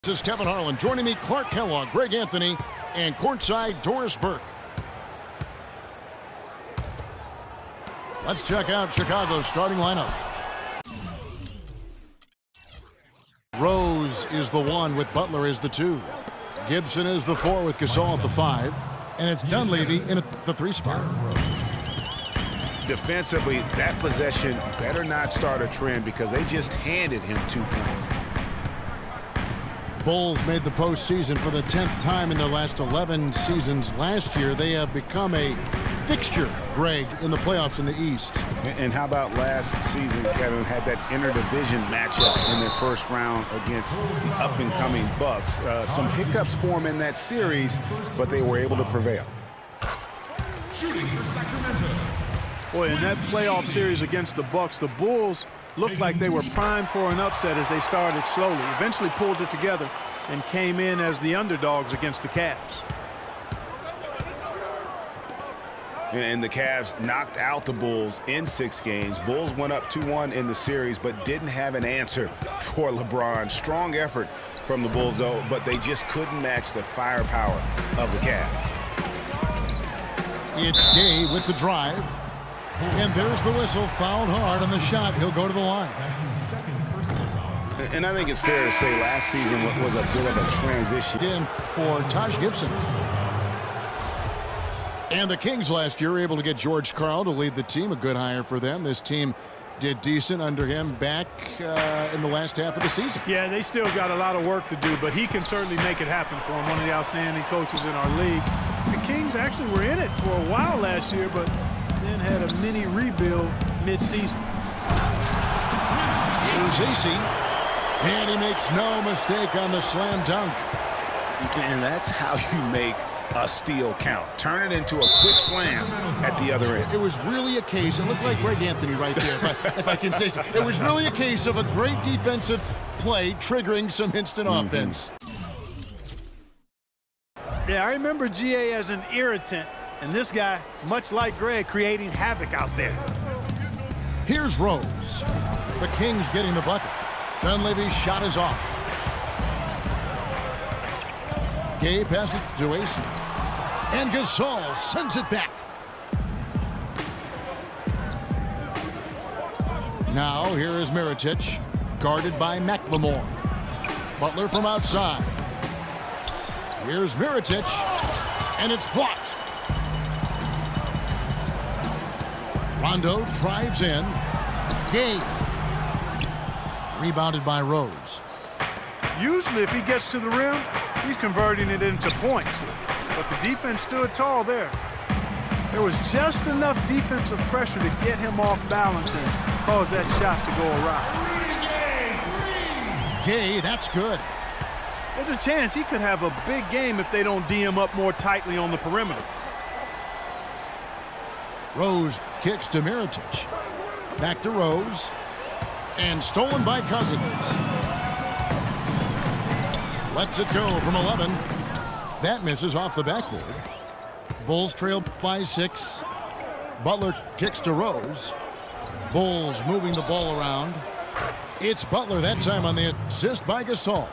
This is Kevin Harlan. Joining me, Clark Kellogg, Greg Anthony, and courtside Doris Burke. Let's check out Chicago's starting lineup. Rose is the 1 with Butler as the 2. Gibson is the 4 with Gasol at the 5. And it's Dunleavy in the 3 spot. Defensively, that possession better not start a trend because they just handed him 2 points. Bulls made the postseason for the 10th time in their last 11 seasons. Last year, they have become a fixture, Greg, in the playoffs in the East. And how about last season, Kevin, had that interdivision matchup in their first round against the up-and-coming Bucks. Some hiccups form in that series, but they were able to prevail. Shooting for Sacramento. Boy, in that playoff series against the Bucks, the Bulls looked like they were primed for an upset as they started slowly, eventually pulled it together, and came in as the underdogs against the Cavs. And the Cavs knocked out the Bulls in 6 games. Bulls went up 2-1 in the series, but didn't have an answer for LeBron. Strong effort from the Bulls, though, but they just couldn't match the firepower of the Cavs. It's Gay with the drive. And there's the whistle, fouled hard on the shot. He'll go to the line. That's his second personal foul. And I think it's fair to say last season was a bit of a transition. In for Taj Gibson. And the Kings last year were able to get George Karl to lead the team. A good hire for them. This team did decent under him back in the last half of the season. Yeah, they still got a lot of work to do, but he can certainly make it happen for him. One of the outstanding coaches in our league. The Kings actually were in it for a while last year, but then had a mini rebuild mid-season. Here's AC, and he makes no mistake on the slam dunk. And that's how you make a steal count. Turn it into a quick slam at the other end. It was really a case, it looked like Greg Anthony right there, if I can say so. It was really a case of a great defensive play triggering some instant offense. Yeah, I remember GA as an irritant. And this guy, much like Greg, creating havoc out there. Here's Rose. The Kings getting the bucket. Dunleavy's shot is off. Gay passes to AC. And Gasol sends it back. Now here is Mirotic, guarded by McLemore. Butler from outside. Here's Mirotic, and it's blocked. Rondo drives in. Gay. Rebounded by Rose. Usually if he gets to the rim, he's converting it into points. But the defense stood tall there. There was just enough defensive pressure to get him off balance and cause that shot to go awry. Gay, that's good. There's a chance he could have a big game if they don't D him up more tightly on the perimeter. Rose kicks to Mirotic. Back to Rose. And stolen by Cousins. Lets it go from 11. That misses off the backboard. Bulls trail by 6. Butler kicks to Rose. Bulls moving the ball around. It's Butler that time on the assist by Gasol.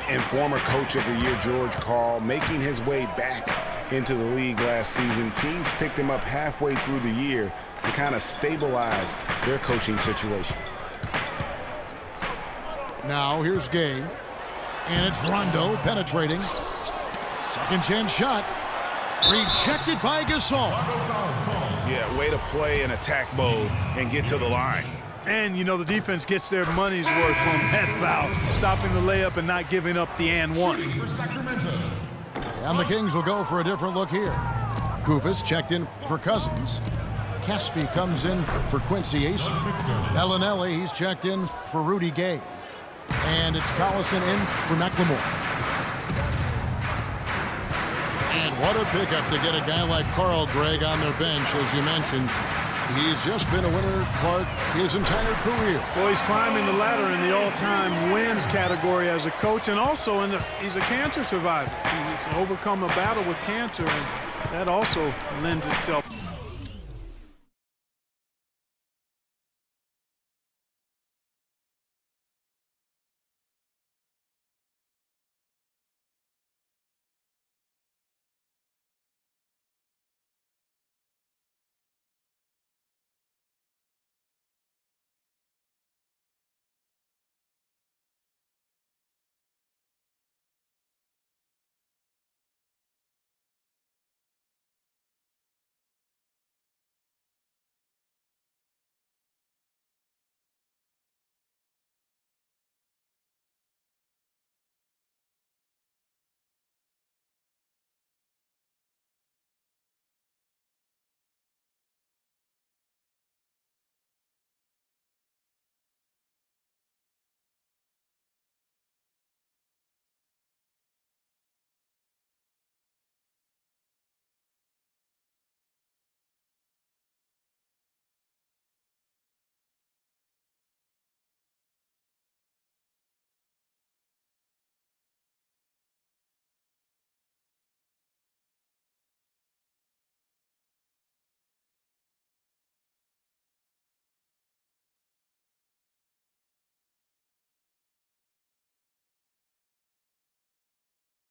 And former coach of the year, George Karl, making his way back into the league last season. Kings picked him up halfway through the year to kind of stabilize their coaching situation. Now here's Gay. And it's Rondo penetrating. Second chance shot. Rejected by Gasol. Yeah, way to play in attack mode and get to the line. And, you know, the defense gets their money's worth from that foul, stopping the layup and not giving up the and one. For Sacramento. And the Kings will go for a different look here. Kufis checked in for Cousins. Caspi comes in for Quincy Ace. Bellinelli, he's checked in for Rudy Gay. And it's Collison in for McLemore. And what a pickup to get a guy like Karl, Greg, on their bench, as you mentioned. He's just been a winner, Clark, his entire career. Well, he's climbing the ladder in the all-time wins category as a coach, and also he's a cancer survivor. He's overcome a battle with cancer, and that also lends itself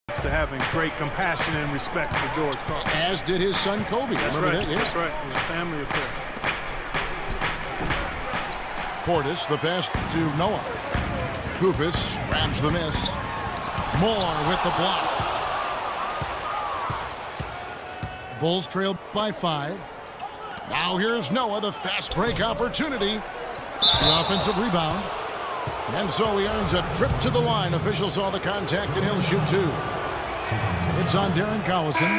to having great compassion and respect for George Carlin. As did his son Kobe. That's Remember right. that? Yeah. That's right. It was a family affair. Portis, the pass to Noah. Kufis grabs the miss. Moore with the block. Bulls trail by 5. Now here's Noah, the fast break opportunity. The offensive rebound. And so he earns a trip to the line. Officials saw the contact and he'll shoot 2. It's on Darren Collison.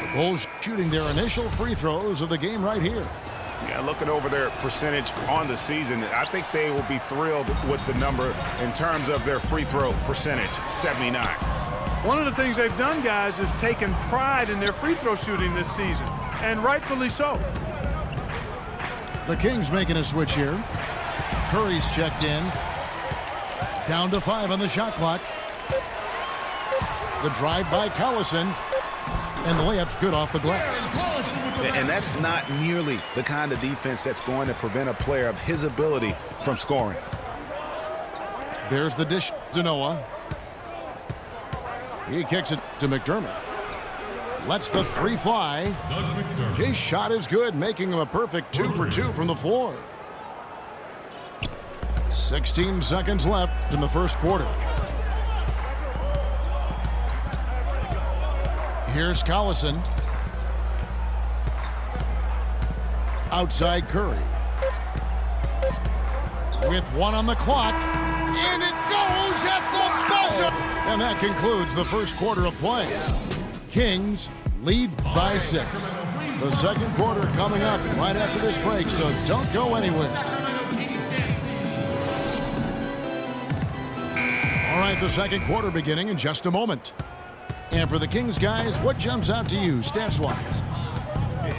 The Bulls shooting their initial free throws of the game right here. Yeah, looking over their percentage on the season, I think they will be thrilled with the number in terms of their free throw percentage, 79. One of the things they've done, guys, is taken pride in their free throw shooting this season, and rightfully so. The Kings making a switch here. Curry's checked in. Down to 5 on the shot clock. The drive by Collison. And the layup's good off the glass. And that's not nearly the kind of defense that's going to prevent a player of his ability from scoring. There's the dish to Noah. He kicks it to McDermott. Lets the 3 fly. His shot is good, making him a perfect 2 for 2 from the floor. 16 seconds left in the first quarter. Here's Collison. Outside Curry. With 1 on the clock. And it goes at the buzzer! And that concludes the first quarter of play. Kings lead by 6. The second quarter coming up right after this break, so don't go anywhere. All right, the second quarter beginning in just a moment. And for the Kings, guys, what jumps out to you stats-wise?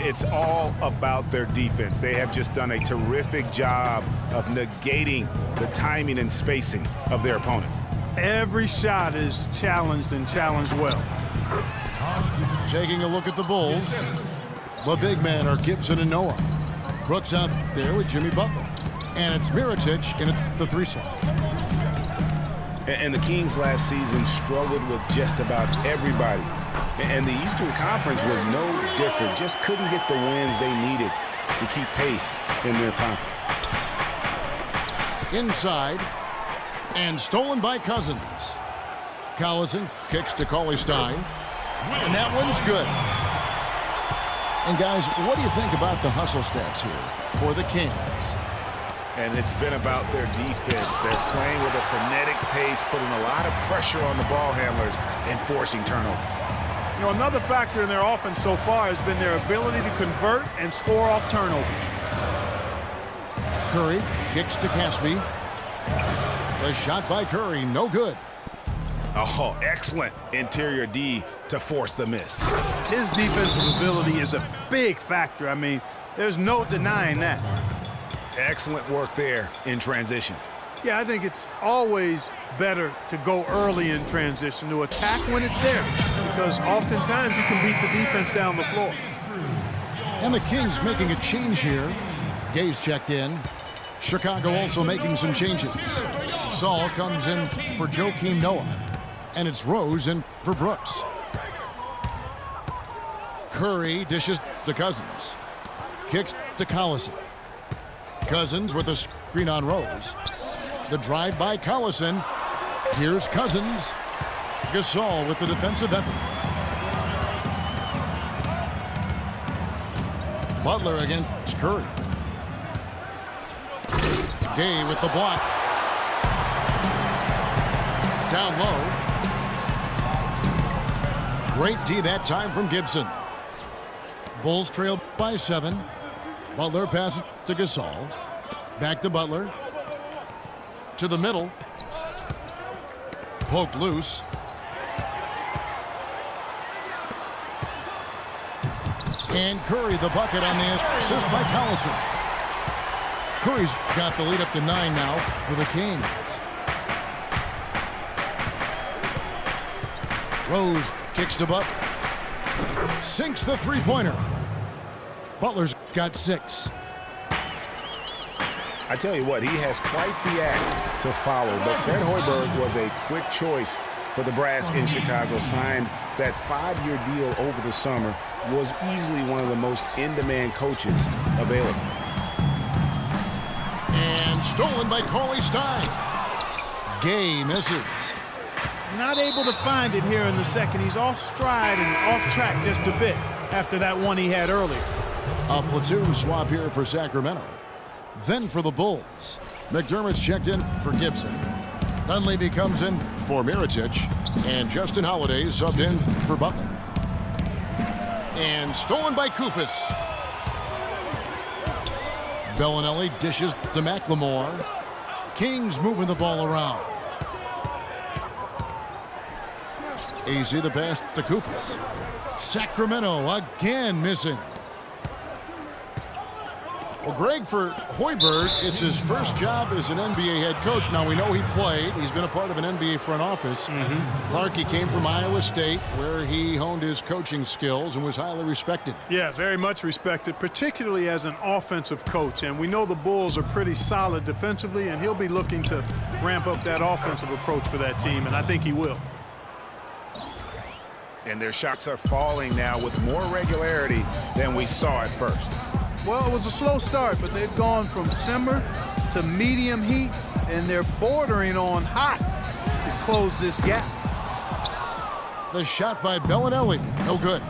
It's all about their defense. They have just done a terrific job of negating the timing and spacing of their opponent. Every shot is challenged and challenged well. Taking a look at the Bulls, the big men are Gibson and Noah. Brooks out there with Jimmy Butler. And it's Mirotic in the 3 slot. And the Kings last season struggled with just about everybody. And the Eastern Conference was no different. Just couldn't get the wins they needed to keep pace in their conference. Inside, and stolen by Cousins. Collison kicks to Cauley-Stein, and that one's good. And guys, what do you think about the hustle stats here for the Kings? And it's been about their defense. They're playing with a frenetic pace, putting a lot of pressure on the ball handlers and forcing turnovers. You know, another factor in their offense so far has been their ability to convert and score off turnovers. Curry kicks to Caspi. The shot by Curry, no good. Oh, excellent interior D to force the miss. His defensive ability is a big factor. I mean, there's no denying that. Excellent work there in transition. Yeah, I think it's always better to go early in transition, to attack when it's there, because oftentimes you can beat the defense down the floor. And the Kings making a change here. Gay's checked in. Chicago also making some changes. Saul comes in for Joakim Noah. And it's Rose in for Brooks. Curry dishes to Cousins. Kicks to Collison. Cousins with a screen on Rose. The drive by Collison. Here's Cousins. Gasol with the defensive effort. Butler against Curry. Gay with the block. Down low. Great D that time from Gibson. Bulls trail by 7. Butler passes to Gasol. Back to Butler. To the middle. Poked loose. And Curry the bucket on the assist by Collison. Curry's got the lead up to 9 now for the Kings. Rose kicks to Butler. Sinks the three-pointer. Butler's got 6. I tell you what, he has quite the act to follow, but Fred Hoiberg was a quick choice for the brass in Chicago. Signed that 5-year deal over the summer. Was easily one of the most in-demand coaches available. And stolen by Cauley Stein. Gay misses. Not able to find it here in the second. He's off stride and off track just a bit after that one he had earlier. A platoon swap here for Sacramento. Then for the Bulls. McDermott's checked in for Gibson. Dunleavy comes in for Mirotic. And Justin Holiday subbed in for Butler. And stolen by Kufis. Bellinelli dishes to McLemore. Kings moving the ball around. Easy the pass to Kufis. Sacramento again missing. Well, Greg, for Hoiberg, it's his first job as an NBA head coach. Now, we know he played. He's been a part of an NBA front office. Clarkie came from Iowa State, where he honed his coaching skills and was highly respected. Yeah, very much respected, particularly as an offensive coach. And we know the Bulls are pretty solid defensively, and he'll be looking to ramp up that offensive approach for that team, and I think he will. And their shots are falling now with more regularity than we saw at first. Well, it was a slow start, but they've gone from simmer to medium heat, and they're bordering on hot to close this gap. The shot by Bellinelli, no good.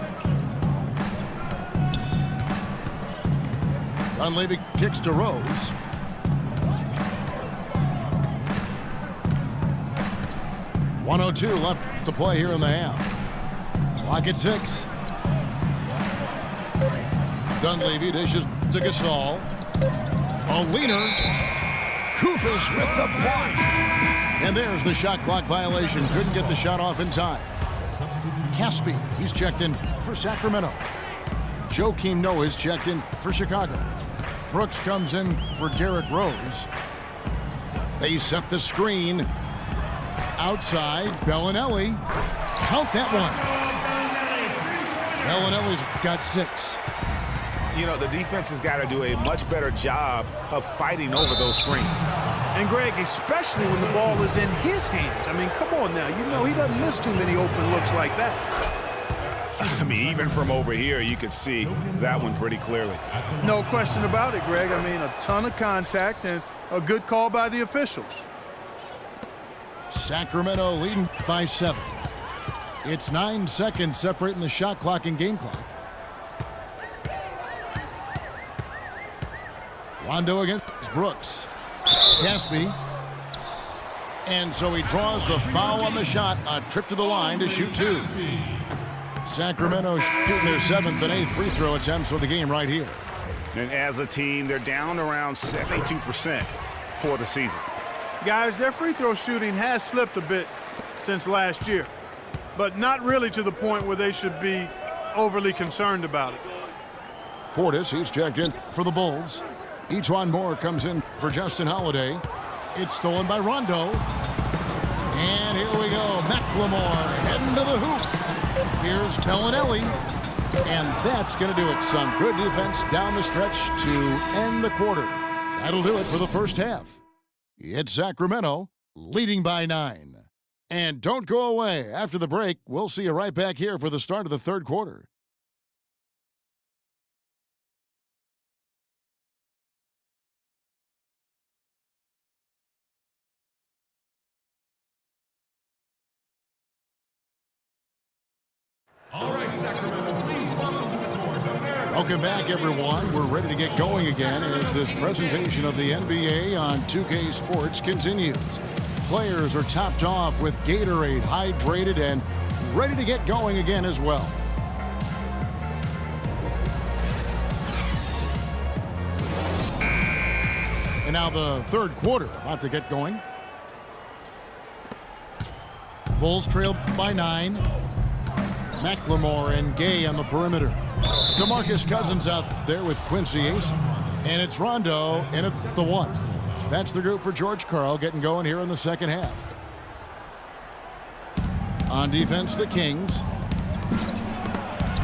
Dunleavy kicks to Rose. .102 left to play here in the half. Clock at 6. Dunleavy dishes to Gasol. A leaner. Kufis with the block. And there's the shot clock violation. Couldn't get the shot off in time. Caspi, he's checked in for Sacramento. Joakim Noah's checked in for Chicago. Brooks comes in for Derrick Rose. They set the screen. Outside, Bellinelli. Count that one. Bellinelli's got 6. You know, the defense has got to do a much better job of fighting over those screens. And Greg, especially when the ball is in his hands. I mean, come on now. You know he doesn't miss too many open looks like that. I mean, even from over here, you can see that one pretty clearly. No question about it, Greg. I mean, a ton of contact and a good call by the officials. Sacramento leading by 7. It's 9 seconds separating the shot clock and game clock. Rondo against Brooks. Caspi. And so he draws the foul on the shot. A trip to the line to shoot 2. Sacramento shooting their 7th and 8th free throw attempts for the game right here. And as a team, they're down around 72% for the season. Guys, their free throw shooting has slipped a bit since last year, but not really to the point where they should be overly concerned about it. Portis, he's checked in for the Bulls. Etuan Moore comes in for Justin Holiday. It's stolen by Rondo. And here we go. McLemore heading to the hoop. Here's Bellinelli. And that's going to do it. Some good defense down the stretch to end the quarter. That'll do it for the first half. It's Sacramento leading by 9. And don't go away. After the break, we'll see you right back here for the start of the third quarter. All right, Sacramento, please welcome to the court, America. Welcome back, everyone. We're ready to get going again as this presentation of the NBA on 2K Sports continues. Players are topped off with Gatorade, hydrated, and ready to get going again as well. And now the third quarter about to get going. Bulls trail by 9. McLemore and Gay on the perimeter. DeMarcus Cousins out there with Quincy Ace. And it's Rondo in at the 1. That's the group for George Karl getting going here in the second half. On defense, the Kings.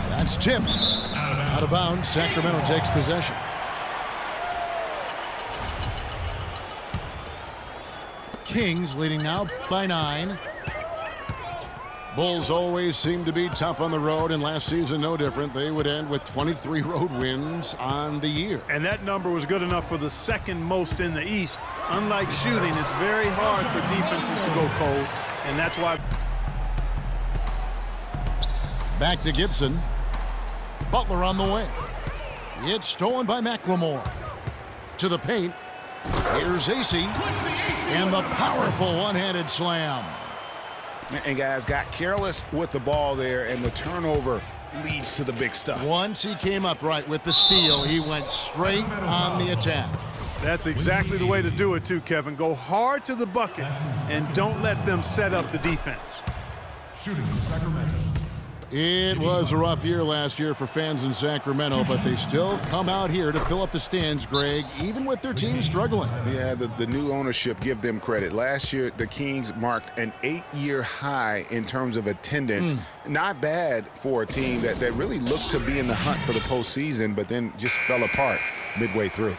That's tipped. Out of bounds. Sacramento takes possession. Kings leading now by 9. Bulls always seem to be tough on the road, and last season no different. They would end with 23 road wins on the year. And that number was good enough for the second most in the East. Unlike shooting, it's very hard for defenses to go cold, and that's why. Back to Gibson. Butler on the way. It's stolen by McLemore. To the paint. Here's Acey. And the powerful one-handed slam. And guys got careless with the ball there, and the turnover leads to the big stuff. Once he came up right with the steal, he went straight on the attack. That's exactly the way to do it too, Kevin. Go hard to the bucket and don't let them set up the defense. Shooting from Sacramento. It was a rough year last year for fans in Sacramento, but they still come out here to fill up the stands, Greg, even with their team struggling. Yeah, the new ownership, give them credit. Last year, the Kings marked an 8-year high in terms of attendance. Not bad for a team that really looked to be in the hunt for the postseason, but then just fell apart midway through.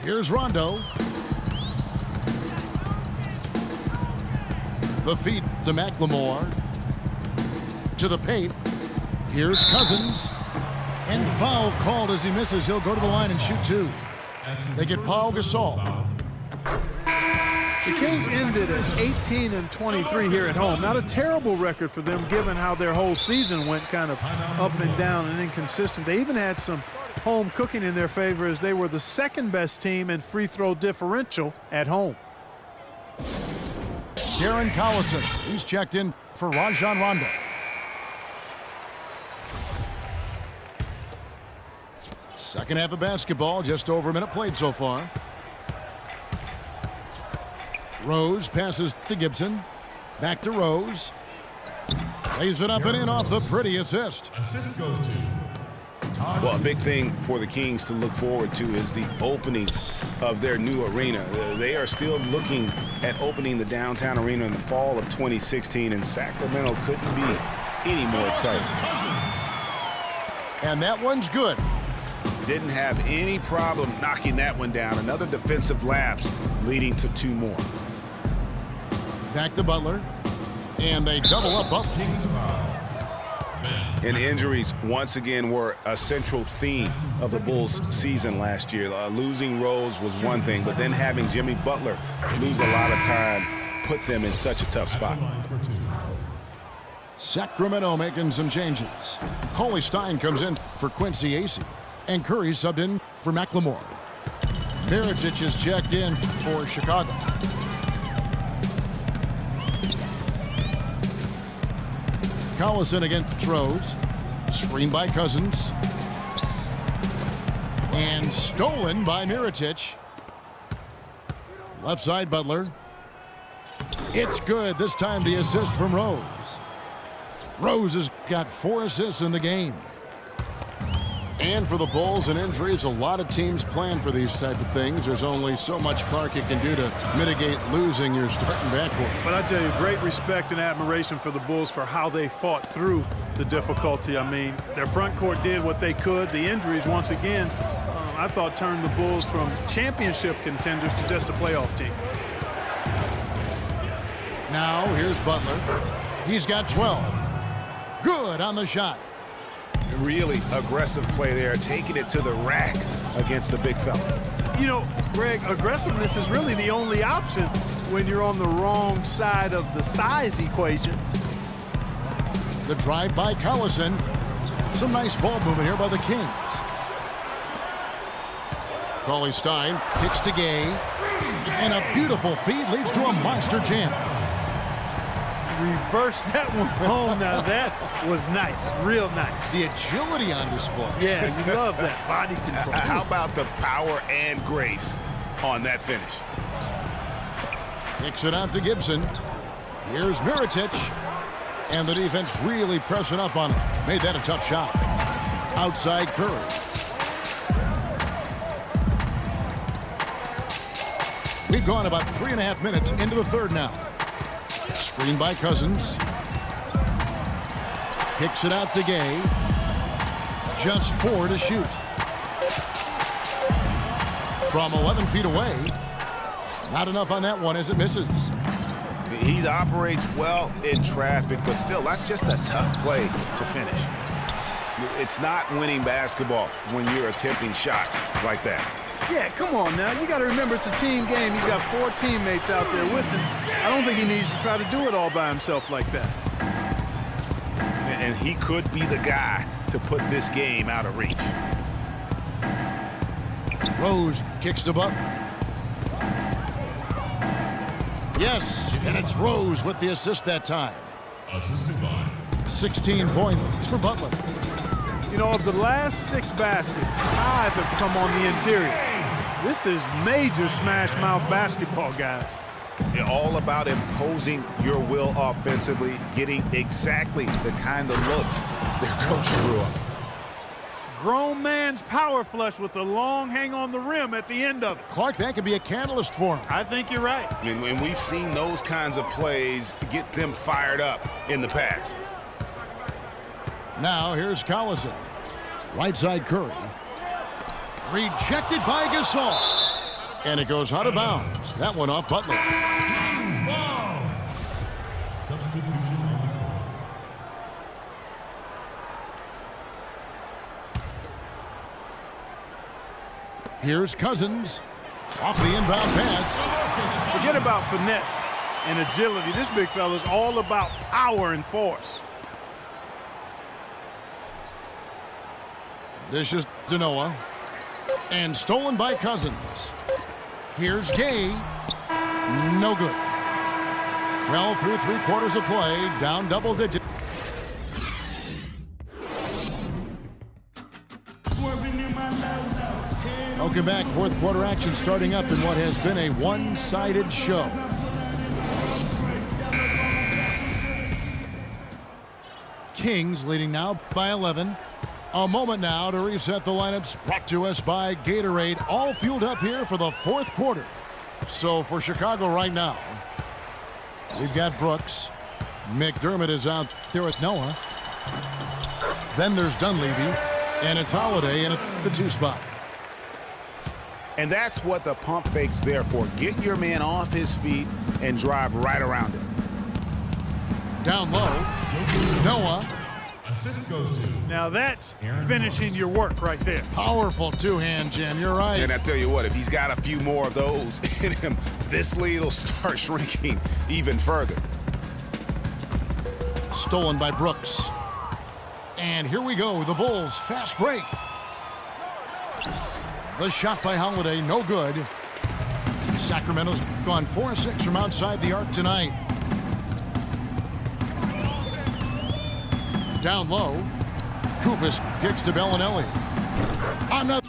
Here's Rondo. The feed to McLemore. To the paint. Here's Cousins. And foul called as he misses. He'll go to the line and shoot two. They get Paul Gasol. The Kings ended at 18-23 here at home. Not a terrible record for them given how their whole season went kind of up and down and inconsistent. They even had some home cooking in their favor as they were the second best team in free throw differential at home. Darren Collison. He's checked in for Rajon Rondo. Second half of basketball, just over a minute played so far. Rose passes to Gibson. Back to Rose. Lays it up and in off the pretty assist. Assist goes to. Well, a big thing for the Kings to look forward to is the opening of their new arena. They are still looking at opening the downtown arena in the fall of 2016, and Sacramento couldn't be any more excited. And that one's good. Didn't have any problem knocking that one down. Another defensive lapse leading to two more. Back to Butler. And they double up Butler. Kings foul. And injuries once again were a central theme of the Bulls season last year. Losing Rose was one thing, but then having Jimmy Butler lose a lot of time put them in such a tough spot. Sacramento making some changes. Cauley Stein comes in for Quincy Acey. And Curry subbed in for McLemore. Mirotic is checked in for Chicago. Collison against Rose. Screen by Cousins. And stolen by Mirotic. Left side Butler. It's good. This time the assist from Rose. Rose has got 4 assists in the game. And for the Bulls and injuries, a lot of teams plan for these type of things. There's only so much Clark you can do to mitigate losing your starting backcourt. But I tell you, great respect and admiration for the Bulls for how they fought through the difficulty. I mean, their front court did what they could. The injuries, once again, I thought turned the Bulls from championship contenders to just a playoff team. Now, here's Butler. He's got 12. Good on the shot. Really aggressive play there, taking it to the rack against the big fella. You know, Greg, aggressiveness is really the only option when you're on the wrong side of the size equation. The drive by Collison. Some nice ball movement here by the Kings. Cauley Stein kicks to Gay. And a beautiful feed leads to a monster jam. Reverse that one home. Now that was nice, real nice. The agility on display. Yeah, you love that body control. How about the power and grace on that finish? Kicks it out to Gibson. Here's Mirotic. And the defense really pressing up on him. Made that a tough shot. Outside Curry. We've gone about 3.5 minutes into the third now. Screen by Cousins. Kicks it out to Gay. Just 4 to shoot. From 11 feet away. Not enough on that one as it misses. He operates well in traffic, but still, that's just a tough play to finish. It's not winning basketball when you're attempting shots like that. Yeah, come on now. You got to remember it's a team game. He's got 4 teammates out there with him. I don't think he needs to try to do it all by himself like that. And he could be the guy to put this game out of reach. Rose kicks to Butler. Yes, and it's Rose with the assist that time. Assisted by 16 points for Butler. You know, of the last 6 baskets, 5 have come on the interior. This is major smash mouth basketball, guys. You're all about imposing your will offensively, getting exactly the kind of looks their coach drew up. Grown man's power flush with a long hang on the rim at the end of it. Clark, that could be a catalyst for him. I think you're right. And we've seen those kinds of plays get them fired up in the past. Now here's Collison. Right side Curry. Rejected by Gasol. And it goes out of bounds. That one off Butler. substitution on the court. Here's Cousins. Off the inbound pass. Forget about finesse and agility. This big fella is all about power and force. This is Denoa. And stolen by Cousins. Here's Gay. No good. Well, through 3/4 of play, down double digits. Welcome back. 4th quarter action starting up in what has been a one-sided show. Kings leading now by 11. A moment now to reset the lineups, brought to us by Gatorade, all fueled up here for the 4th quarter. So for Chicago right now, we've got Brooks. McDermott is out there with Noah. Then there's Dunleavy, and it's Holiday in at the 2 spot. And that's what the pump fake's there for. Get your man off his feet and drive right around him. Down low, Noah. Assist goes to Now that's finishing your work right there. Powerful two-hand jam, you're right. And I tell you what, if he's got a few more of those in him, this lead will start shrinking even further. Stolen by Brooks. And here we go, the Bulls fast break. The shot by Holiday, no good. Sacramento's gone 4-6 from outside the arc tonight. Down low, Kufis kicks to Bellinelli. Another.